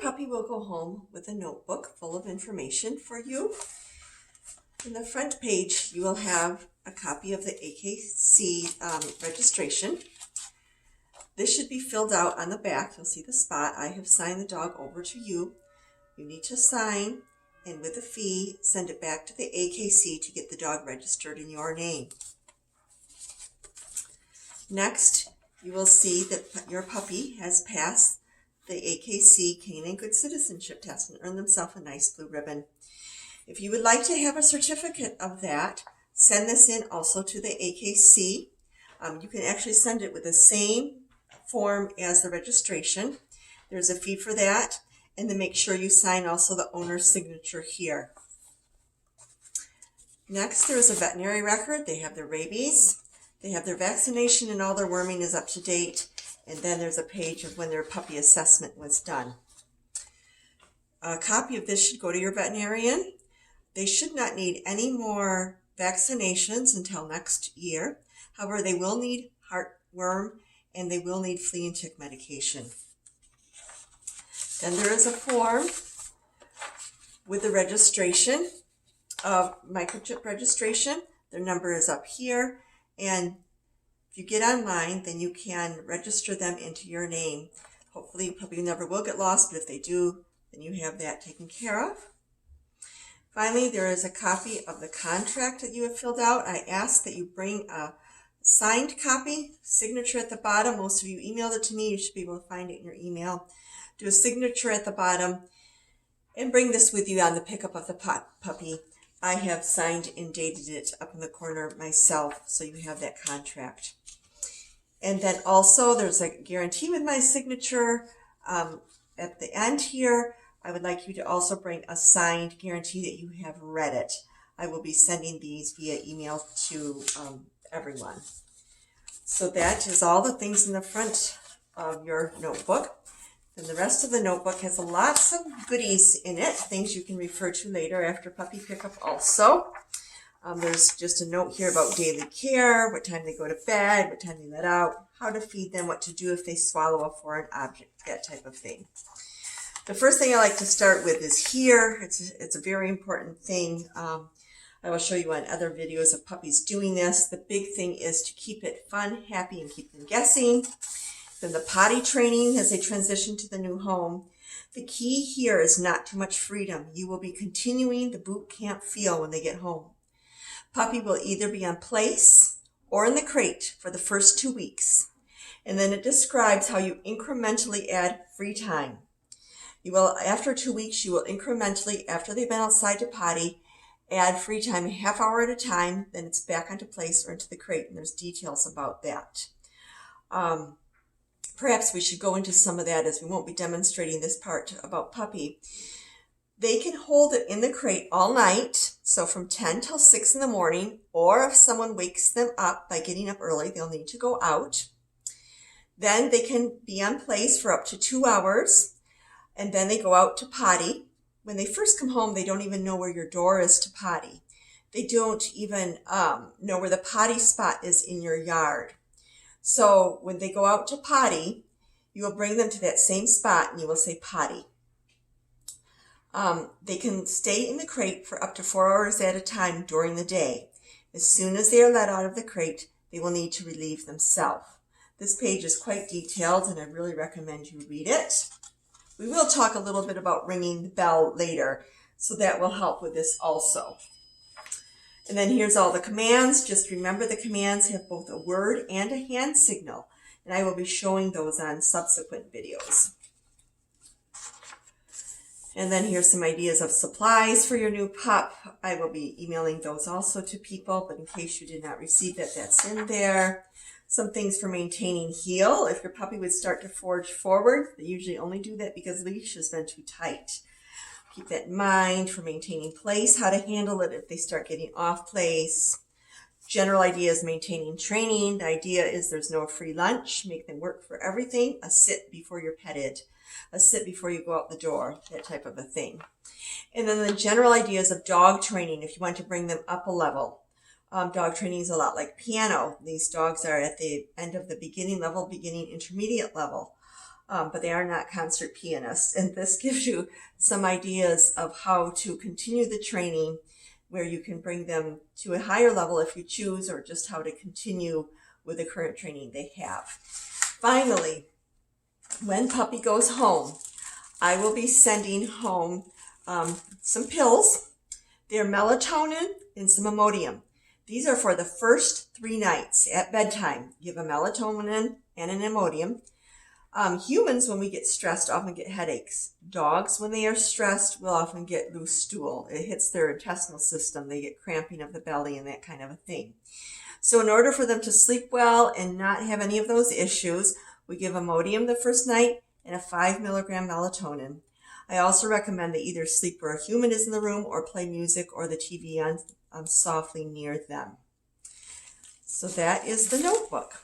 puppy will go home with a notebook full of information for you. In the front page, you will have a copy of the AKC registration. This should be filled out on the back. You'll see the spot. I have signed the dog over to you. You need to sign, and with a fee, send it back to the AKC to get the dog registered in your name. Next, you will see that your puppy has passed the AKC Canine Good Citizenship Test and earned themselves a nice blue ribbon. If you would like to have a certificate of that, send this in also to the AKC. You can actually send it with the same form as the registration. There's a fee for that, and then make sure you sign also the owner's signature here. Next, there is a veterinary record. They have their rabies, they have their vaccination, and all their worming is up to date. And then there's a page of when their puppy assessment was done. A copy of this should go to your veterinarian. They should not need any more vaccinations until next year. However, they will need heartworm and they will need flea and tick medication. Then there is a form with the registration of microchip registration. Their number is up here, and if you get online, then you can register them into your name. Hopefully, puppy never will get lost, but if they do, then you have that taken care of. Finally, there is a copy of the contract that you have filled out. I ask that you bring a signed copy, signature at the bottom. Most of you emailed it to me. You should be able to find it in your email. Do a signature at the bottom and bring this with you on the pickup of the puppy. I have signed and dated it up in the corner myself, so you have that contract. And then also there's a guarantee with my signature at the end here. I would like you to also bring a signed guarantee that you have read it. I will be sending these via email to everyone. So that is all the things in the front of your notebook. And the rest of the notebook has lots of goodies in it, things you can refer to later after puppy pickup also. There's just a note here about daily care, what time they go to bed, what time they let out, how to feed them, what to do if they swallow a foreign object, that type of thing. The first thing I like to start with is here. It's a very important thing. I will show you on other videos of puppies doing this. The big thing is to keep it fun, happy, and keep them guessing. Then the potty training as they transition to the new home. The key here is not too much freedom. You will be continuing the boot camp feel when they get home. Puppy will either be on place or in the crate for the first 2 weeks. And then it describes how you incrementally add free time. You will, after 2 weeks, you will incrementally, after they've been outside to potty, add free time a half hour at a time. Then it's back onto place or into the crate, and there's details about that. Perhaps we should go into some of that as we won't be demonstrating this part about puppy. They can hold it in the crate all night, so from 10 till 6 in the morning, or if someone wakes them up by getting up early, they'll need to go out. Then they can be on place for up to 2 hours, and then they go out to potty. When they first come home, they don't even know where your door is to potty. They don't even know where the potty spot is in your yard. So when they go out to potty, you will bring them to that same spot and you will say potty. They can stay in the crate for up to 4 hours at a time during the day. As soon as they are let out of the crate, they will need to relieve themselves. This page is quite detailed and I really recommend you read it. We will talk a little bit about ringing the bell later, so that will help with this also. And then here's all the commands. Just remember the commands have both a word and a hand signal, and I will be showing those on subsequent videos. And then here's some ideas of supplies for your new pup. I will be emailing those also to people, but in case you did not receive that, that's in there. Some things for maintaining heel. If your puppy would start to forge forward, they usually only do that because the leash has been too tight. Keep that in mind. For maintaining place, how to handle it if they start getting off place. General ideas, maintaining training. The idea is there's no free lunch. Make them work for everything. A sit before you're petted. A sit before you go out the door. That type of a thing. And then the general ideas of dog training if you want to bring them up a level. Dog training is a lot like piano. These dogs are at the end of the beginning level, beginning intermediate level. but they are not concert pianists. And this gives you some ideas of how to continue the training, where you can bring them to a higher level if you choose, or just how to continue with the current training they have. Finally, when puppy goes home, I will be sending home some pills. They're melatonin and some Imodium. These are for the first 3 nights at bedtime. Give a melatonin and an Imodium. Humans, when we get stressed, often get headaches. Dogs, when they are stressed, will often get loose stool. It hits their intestinal system. They get cramping of the belly and that kind of a thing. So in order for them to sleep well and not have any of those issues, we give Imodium the first night and a 5 milligram melatonin. I also recommend they either sleep where a human is in the room or play music or the TV on softly near them. So that is the notebook.